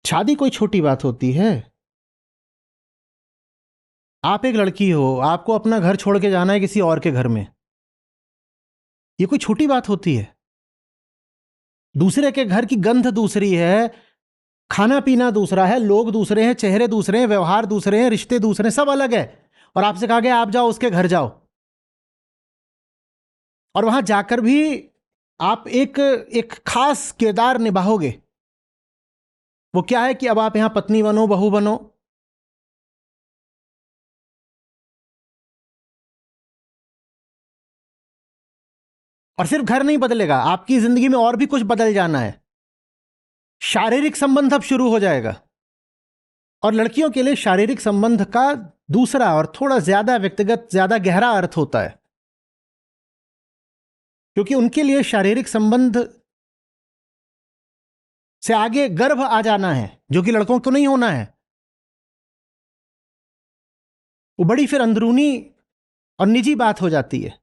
शादी कोई छोटी बात होती है? आप एक लड़की हो, आपको अपना घर छोड़ के जाना है किसी और के घर में। ये कोई छोटी बात होती है? दूसरे के घर की गंध दूसरी है, खाना पीना दूसरा है, लोग दूसरे हैं, चेहरे दूसरे हैं, व्यवहार दूसरे हैं, रिश्ते दूसरे हैं, सब अलग है। और आपसे कहा गया आप जाओ उसके घर जाओ, और वहां जाकर भी आप एक एक खास किरदार निभाओगे। वो क्या है कि अब आप यहां पत्नी बनो, बहू बनो। और सिर्फ घर नहीं बदलेगा, आपकी जिंदगी में और भी कुछ बदल जाना है। शारीरिक संबंध अब शुरू हो जाएगा। और लड़कियों के लिए शारीरिक संबंध का दूसरा और थोड़ा ज्यादा व्यक्तिगत, ज्यादा गहरा अर्थ होता है, क्योंकि उनके लिए शारीरिक संबंध से आगे गर्भ आ जाना है, जो कि लड़कों को नहीं होना है। वो बड़ी फिर अंदरूनी और निजी बात हो जाती है।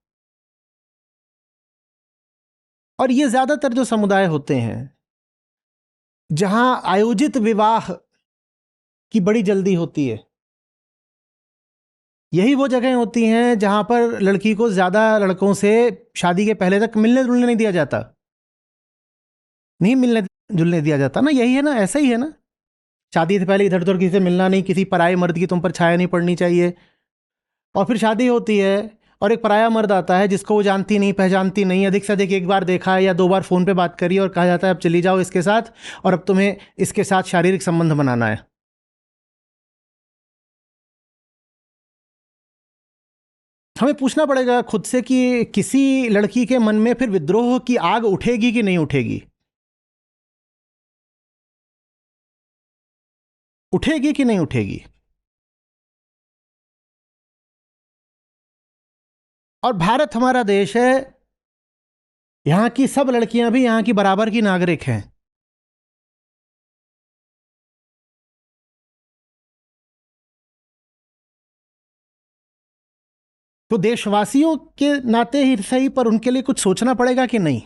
और ये ज्यादातर जो समुदाय होते हैं जहां आयोजित विवाह की बड़ी जल्दी होती है, यही वो जगह होती हैं जहां पर लड़की को ज्यादा लड़कों से शादी के पहले तक मिलने जुलने नहीं दिया जाता। नहीं मिलने जुलने दिया जाता ना, यही है ना, ऐसा ही है ना। शादी से पहले इधर उधर किसी से मिलना नहीं, किसी पराये मर्द की तुम पर छाया नहीं पड़नी चाहिए। और फिर शादी होती है और एक पराया मर्द आता है जिसको वो जानती नहीं, पहचानती नहीं, अधिक से अधिक एक बार देखा है या दो बार फोन पे बात करी, और कहा जाता है अब चली जाओ इसके साथ, और अब तुम्हें इसके साथ शारीरिक संबंध बनाना है। हमें पूछना पड़ेगा खुद से कि किसी लड़की के मन में फिर विद्रोह की आग उठेगी कि नहीं उठेगी? उठेगी कि नहीं उठेगी? और भारत हमारा देश है, यहां की सब लड़कियां भी यहां की बराबर की नागरिक हैं। तो देशवासियों के नाते ही सही, पर उनके लिए कुछ सोचना पड़ेगा कि नहीं?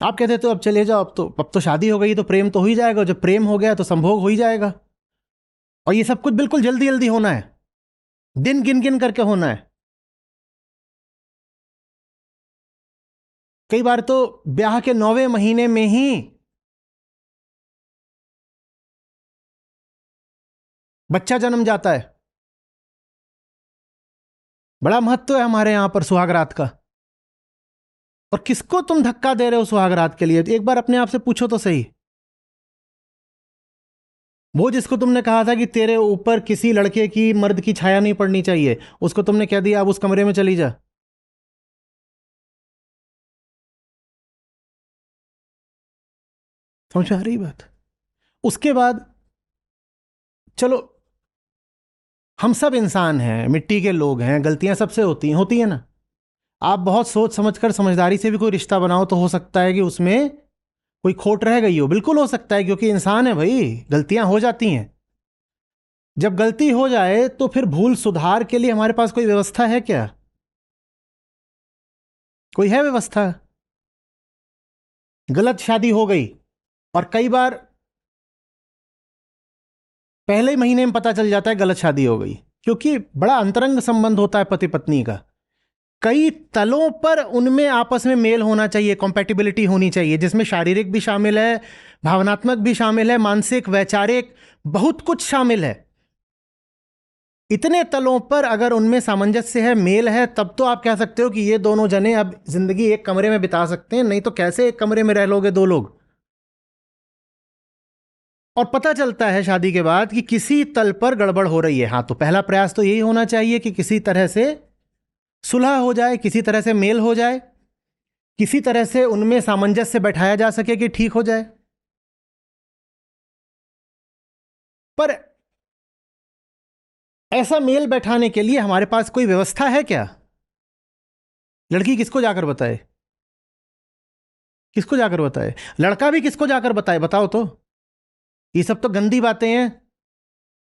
आप कहते तो अब चले जाओ, अब तो शादी हो गई तो प्रेम तो हो ही जाएगा, जब प्रेम हो गया तो संभोग हो ही जाएगा। और ये सब कुछ बिल्कुल जल्दी जल्दी होना है, दिन गिन गिन करके होना है। कई बार तो ब्याह के 9वें महीने में ही बच्चा जन्म जाता है। बड़ा महत्व है हमारे यहां पर सुहागरात का। और किसको तुम धक्का दे रहे हो सुहागरात के लिए? एक बार अपने आप से पूछो तो सही। वो जिसको तुमने कहा था कि तेरे ऊपर किसी लड़के की, मर्द की छाया नहीं पड़नी चाहिए, उसको तुमने कह दिया अब उस कमरे में चली जा। समझ में आ रही बात? उसके बाद चलो, हम सब इंसान हैं, मिट्टी के लोग हैं, गलतियां सबसे होती हैं ना। आप बहुत सोच समझकर, समझदारी से भी कोई रिश्ता बनाओ तो हो सकता है कि उसमें कोई खोट रह गई हो, बिल्कुल हो सकता है, क्योंकि इंसान है भाई, गलतियां हो जाती हैं। जब गलती हो जाए तो फिर भूल सुधार के लिए हमारे पास कोई व्यवस्था है क्या? कोई है व्यवस्था? गलत शादी हो गई, और कई बार पहले ही महीने में पता चल जाता है गलत शादी हो गई, क्योंकि बड़ा अंतरंग संबंध होता है पति पत्नी का। कई तलों पर उनमें आपस में मेल होना चाहिए, कॉम्पैटिबिलिटी होनी चाहिए, जिसमें शारीरिक भी शामिल है, भावनात्मक भी शामिल है, मानसिक, वैचारिक, बहुत कुछ शामिल है। इतने तलों पर अगर उनमें सामंजस्य है, मेल है, तब तो आप कह सकते हो कि ये दोनों जने अब जिंदगी एक कमरे में बिता सकते हैं। नहीं तो कैसे एक कमरे में रह लोगे दो लोग? और पता चलता है शादी के बाद कि किसी तल पर गड़बड़ हो रही है, हाँ, तो पहला प्रयास तो यही होना चाहिए कि किसी तरह से सुलह हो जाए, किसी तरह से मेल हो जाए, किसी तरह से उनमें सामंजस्य बैठाया जा सके कि ठीक हो जाए। पर ऐसा मेल बैठाने के लिए हमारे पास कोई व्यवस्था है क्या? लड़की किसको जाकर बताए? किसको जाकर बताए? लड़का भी किसको जाकर बताए? बताओ तो। ये सब तो गंदी बातें हैं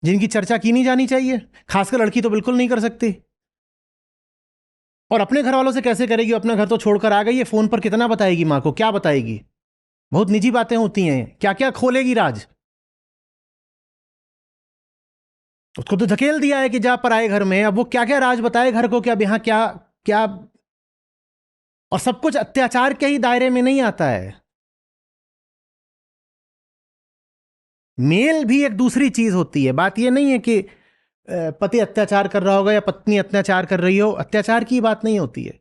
जिनकी चर्चा की नहीं जानी चाहिए, खासकर लड़की तो बिल्कुल नहीं कर सकती। और अपने घर वालों से कैसे करेगी? अपना घर तो छोड़कर आ गई है, फोन पर कितना बताएगी मां को, क्या बताएगी? बहुत निजी बातें होती हैं, क्या क्या खोलेगी राज। उसको तो धकेल दिया है कि जा पराए घर में, अब वो क्या क्या राज बताए घर को कि अब यहां क्या क्या, और सब कुछ अत्याचार के ही दायरे में नहीं आता है। मेल भी एक दूसरी चीज होती है। बात यह नहीं है कि पति अत्याचार कर रहा होगा या पत्नी अत्याचार कर रही हो, अत्याचार की बात नहीं होती है।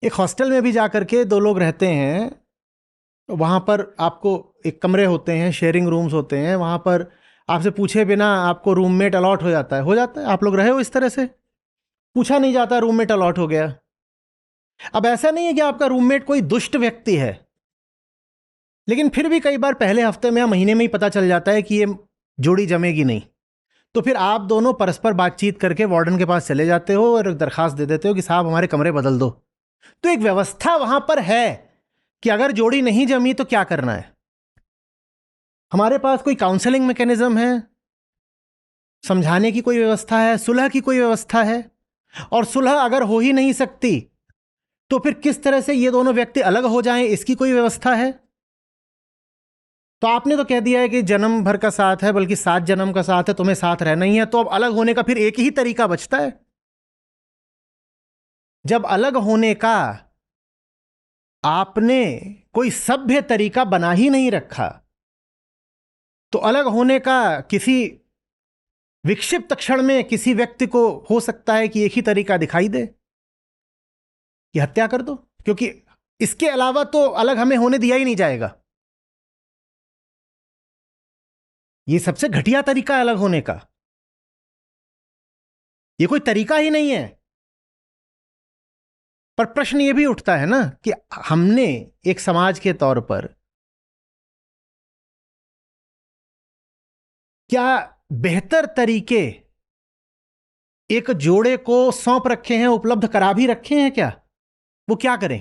एक हॉस्टल में भी जाकर के दो लोग रहते हैं, वहां पर आपको एक कमरे होते हैं, शेयरिंग रूम्स होते हैं, वहां पर आपसे पूछे बिना आपको रूममेट अलॉट हो जाता है। हो जाता है, आप लोग रहे हो इस तरह से, पूछा नहीं जाता, रूममेट अलॉट हो गया। अब ऐसा नहीं है कि आपका रूममेट कोई दुष्ट व्यक्ति है, लेकिन फिर भी कई बार पहले हफ्ते में या महीने में ही पता चल जाता है कि ये जोड़ी जमेगी नहीं। तो फिर आप दोनों परस्पर बातचीत करके वार्डन के पास चले जाते हो और दरखास्त दे देते हो कि साहब हमारे कमरे बदल दो। तो एक व्यवस्था वहां पर है कि अगर जोड़ी नहीं जमी तो क्या करना है। हमारे पास कोई काउंसलिंग मैकेनिज्म है, समझाने की कोई व्यवस्था है, सुलह की कोई व्यवस्था है। और सुलह अगर हो ही नहीं सकती तो फिर किस तरह से ये दोनों व्यक्ति अलग हो जाएं, इसकी कोई व्यवस्था है। तो आपने तो कह दिया है कि जन्म भर का साथ है, बल्कि 7 जन्म का साथ है, तुम्हें साथ रहना ही है, तो अब अलग होने का फिर एक ही तरीका बचता है। जब अलग होने का आपने कोई सभ्य तरीका बना ही नहीं रखा, तो अलग होने का किसी विक्षिप्त क्षण में किसी व्यक्ति को हो सकता है कि एक ही तरीका दिखाई दे कि हत्या कर दो, क्योंकि इसके अलावा तो अलग हमें होने दिया ही नहीं जाएगा। ये सबसे घटिया तरीका है अलग होने का, ये कोई तरीका ही नहीं है। पर प्रश्न ये भी उठता है ना कि हमने एक समाज के तौर पर क्या बेहतर तरीके एक जोड़े को सौंप रखे हैं, उपलब्ध करा भी रखे हैं क्या? वो क्या करें,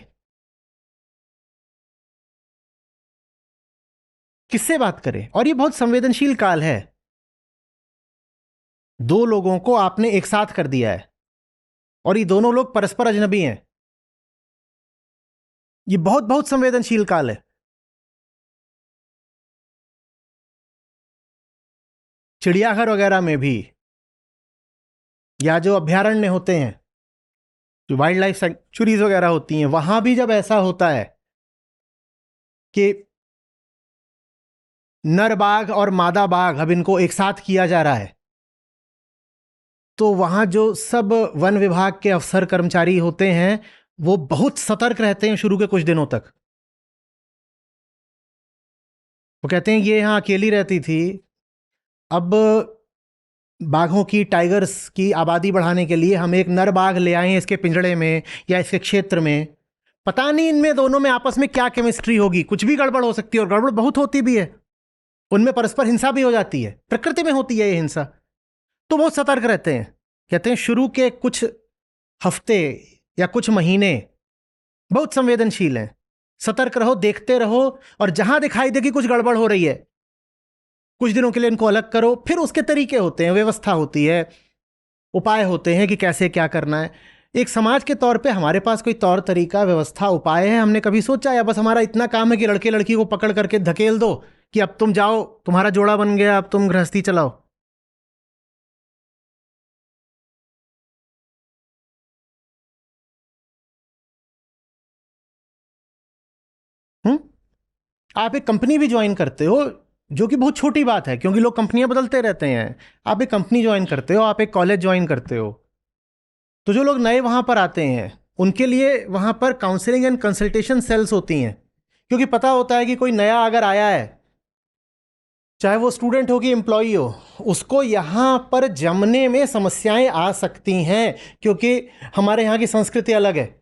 किससे बात करें? और ये बहुत संवेदनशील काल है। 2 लोगों को आपने एक साथ कर दिया है और ये दोनों लोग परस्पर अजनबी हैं। ये बहुत बहुत संवेदनशील काल है। चिड़ियाघर वगैरह में भी, या जो अभयारण्य होते हैं, जो वाइल्ड लाइफ सेंचुरीज वगैरह होती हैं, वहां भी जब ऐसा होता है कि नर बाघ और मादा बाघ अब इनको एक साथ किया जा रहा है, तो वहां जो सब वन विभाग के अफसर कर्मचारी होते हैं वो बहुत सतर्क रहते हैं शुरू के कुछ दिनों तक। वो कहते हैं ये यहां अकेली रहती थी, अब बाघों की, टाइगर्स की आबादी बढ़ाने के लिए हम एक नर बाघ ले आए हैं इसके पिंजड़े में या इसके क्षेत्र में। पता नहीं इनमें दोनों में आपस में क्या केमिस्ट्री होगी, कुछ भी गड़बड़ हो सकती है, और गड़बड़ बहुत होती भी है। उनमें परस्पर हिंसा भी हो जाती है, प्रकृति में होती है ये हिंसा। तो बहुत सतर्क रहते हैं। कहते हैं शुरू के कुछ हफ्ते या कुछ महीने बहुत संवेदनशील हैं, सतर्क रहो, देखते रहो, और जहां दिखाई दे कि कुछ गड़बड़ हो रही है कुछ दिनों के लिए इनको अलग करो। फिर उसके तरीके होते हैं, व्यवस्था होती है, उपाय होते हैं कि कैसे क्या करना है। एक समाज के तौर पे हमारे पास कोई तौर तरीका, व्यवस्था, उपाय है? हमने कभी सोचा? या बस हमारा इतना काम है कि लड़के लड़की को पकड़ करके धकेल दो कि अब तुम जाओ, तुम्हारा जोड़ा बन गया, अब तुम गृहस्थी चलाओ। हम्म आप एक कंपनी भी ज्वाइन करते हो, जो कि बहुत छोटी बात है क्योंकि लोग कंपनियां बदलते रहते हैं। आप एक कंपनी ज्वाइन करते हो, आप एक कॉलेज ज्वाइन करते हो, तो जो लोग नए वहां पर आते हैं उनके लिए वहां पर काउंसलिंग एंड कंसल्टेशन सेल्स होती हैं, क्योंकि पता होता है कि कोई नया अगर आया है, चाहे वो स्टूडेंट हो कि एम्प्लॉई हो, उसको यहाँ पर जमने में समस्याएं आ सकती हैं, क्योंकि हमारे यहाँ की संस्कृति अलग है।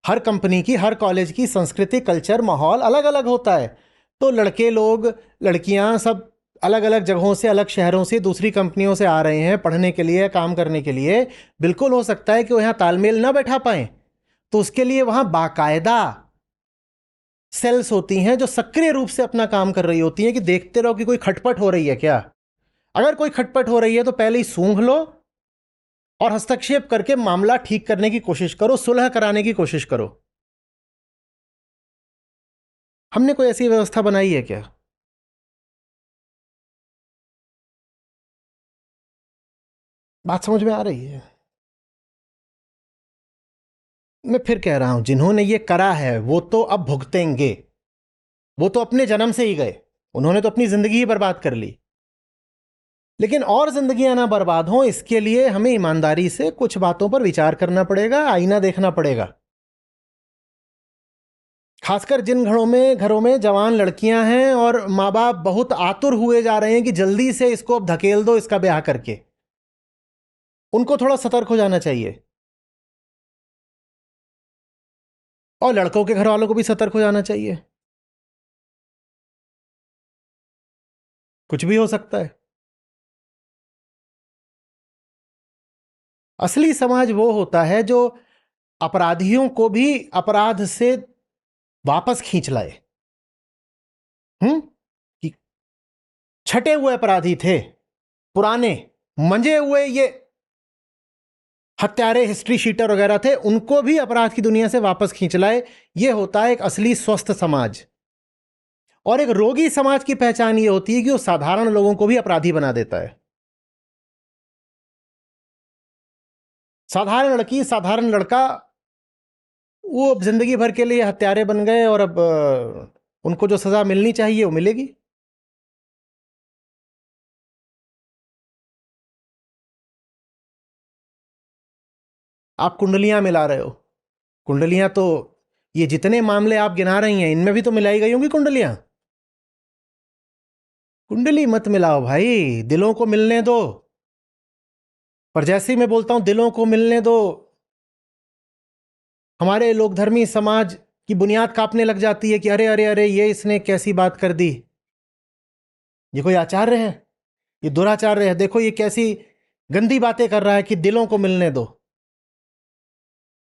हर कंपनी की, हर कॉलेज की संस्कृति, कल्चर, माहौल अलग अलग होता है। तो लड़के लोग, लड़कियां सब अलग अलग जगहों से, अलग शहरों से, दूसरी कंपनियों से आ रहे हैं पढ़ने के लिए, काम करने के लिए। बिल्कुल हो सकता है कि वो यहाँ तालमेल ना बैठा पाए, तो उसके लिए वहां बाकायदा सेल्स होती हैं जो सक्रिय रूप से अपना काम कर रही होती हैं कि देखते रहो कि कोई खटपट हो रही है क्या। अगर कोई खटपट हो रही है तो पहले ही सूंघ लो और हस्तक्षेप करके मामला ठीक करने की कोशिश करो, सुलह कराने की कोशिश करो। हमने कोई ऐसी व्यवस्था बनाई है क्या? बात समझ में आ रही है? मैं फिर कह रहा हूं, जिन्होंने ये करा है वो तो अब भुगतेंगे। वो तो अपने जन्म से ही गए, उन्होंने तो अपनी जिंदगी ही बर्बाद कर ली। लेकिन और जिंदगियां ना बर्बाद हों, इसके लिए हमें ईमानदारी से कुछ बातों पर विचार करना पड़ेगा, आईना देखना पड़ेगा। खासकर जिन घरों में जवान लड़कियां हैं और माँ बाप बहुत आतुर हुए जा रहे हैं कि जल्दी से इसको अब धकेल दो, इसका ब्याह करके, उनको थोड़ा सतर्क हो जाना चाहिए। और लड़कों के घर वालों को भी सतर्क हो जाना चाहिए। कुछ भी हो सकता है। असली समाज वो होता है जो अपराधियों को भी अपराध से वापस खींच लाए। कि छटे हुए अपराधी थे, पुराने मंजे हुए ये हत्यारे, हिस्ट्री शीटर वगैरह थे, उनको भी अपराध की दुनिया से वापस खींच लाए। ये होता है एक असली स्वस्थ समाज। और एक रोगी समाज की पहचान ये होती है कि वो साधारण लोगों को भी अपराधी बना देता है। साधारण लड़की, साधारण लड़का, वो अब जिंदगी भर के लिए हत्यारे बन गए और अब उनको जो सजा मिलनी चाहिए वो मिलेगी। आप कुंडलियां मिला रहे हो। कुंडलियां तो, ये जितने मामले आप गिना रही हैं इनमें भी तो मिलाई गई होंगी कुंडलियां। कुंडली मत मिलाओ भाई, दिलों को मिलने दो। पर जैसे ही मैं बोलता हूं दिलों को मिलने दो, हमारे लोकधर्मी समाज की बुनियाद कांपने लग जाती है कि अरे अरे अरे, ये इसने कैसी बात कर दी, ये कोई आचार्य है, ये दुराचार्य है, देखो ये कैसी गंदी बातें कर रहा है कि दिलों को मिलने दो।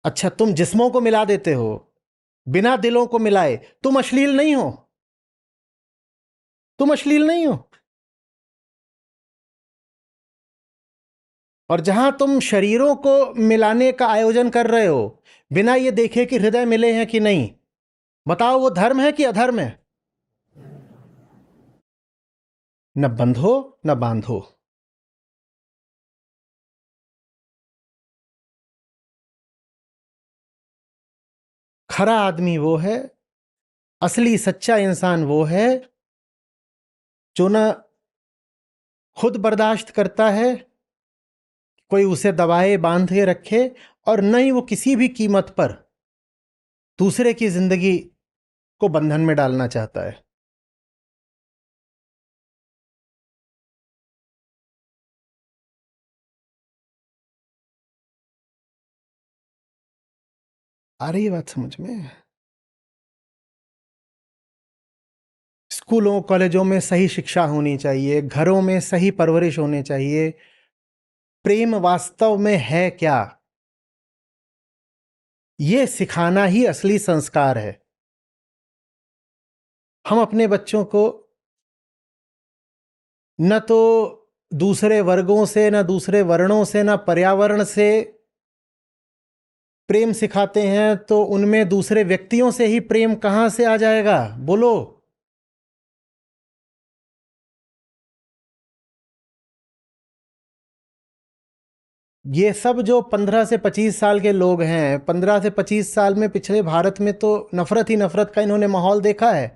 अच्छा, तुम जिस्मों को मिला देते हो बिना दिलों को मिलाए, तुम अश्लील नहीं हो? तुम अश्लील नहीं हो? और जहां तुम शरीरों को मिलाने का आयोजन कर रहे हो बिना ये देखे कि हृदय मिले हैं कि नहीं, बताओ वो धर्म है कि अधर्म है? न बंधो न बांधो। खरा आदमी वो है, असली सच्चा इंसान वो है जो न खुद बर्दाश्त करता है कोई उसे दबाए बांध के रखे, और न ही वो किसी भी कीमत पर दूसरे की जिंदगी को बंधन में डालना चाहता है। आ रही है बात समझ में? स्कूलों कॉलेजों में सही शिक्षा होनी चाहिए, घरों में सही परवरिश होनी चाहिए। प्रेम वास्तव में है क्या, ये सिखाना ही असली संस्कार है। हम अपने बच्चों को न तो दूसरे वर्गों से, न दूसरे वर्णों से, न पर्यावरण से प्रेम सिखाते हैं, तो उनमें दूसरे व्यक्तियों से ही प्रेम कहां से आ जाएगा, बोलो? ये सब जो 15 से 25 साल के लोग हैं, 15 से 25 साल में पिछले भारत में तो नफरत ही नफरत का इन्होंने माहौल देखा है।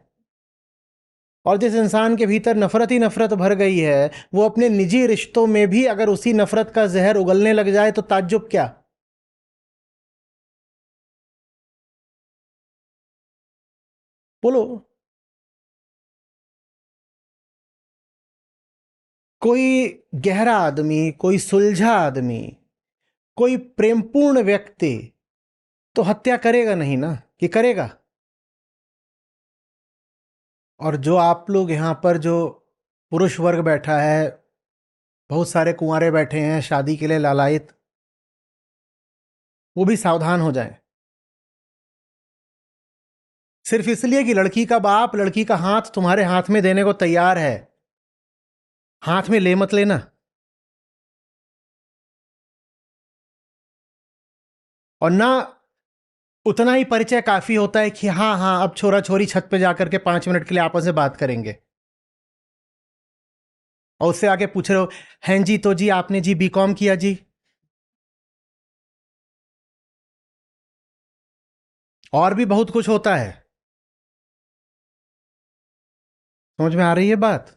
और जिस इंसान के भीतर नफरत ही नफरत भर गई है, वो अपने निजी रिश्तों में भी अगर उसी नफरत का जहर उगलने लग जाए तो ताज्जुब क्या? बोलो। कोई गहरा आदमी, कोई सुलझा आदमी, कोई प्रेमपूर्ण व्यक्ति तो हत्या करेगा नहीं ना, कि करेगा? और जो आप लोग यहां पर जो पुरुष वर्ग बैठा है, बहुत सारे कुंवारे बैठे हैं शादी के लिए लालायित, वो भी सावधान हो जाएं। सिर्फ इसलिए कि लड़की का बाप लड़की का हाथ तुम्हारे हाथ में देने को तैयार है, हाथ में ले मत लेना। और ना उतना ही परिचय काफी होता है कि हाँ हाँ अब छोरा छोरी छत पे जाकर के 5 मिनट के लिए आपस में बात करेंगे, और उससे आगे पूछ रहे हो, हैं जी तो जी आपने जी बीकॉम किया जी, और भी बहुत कुछ होता है। समझ में आ रही है बात?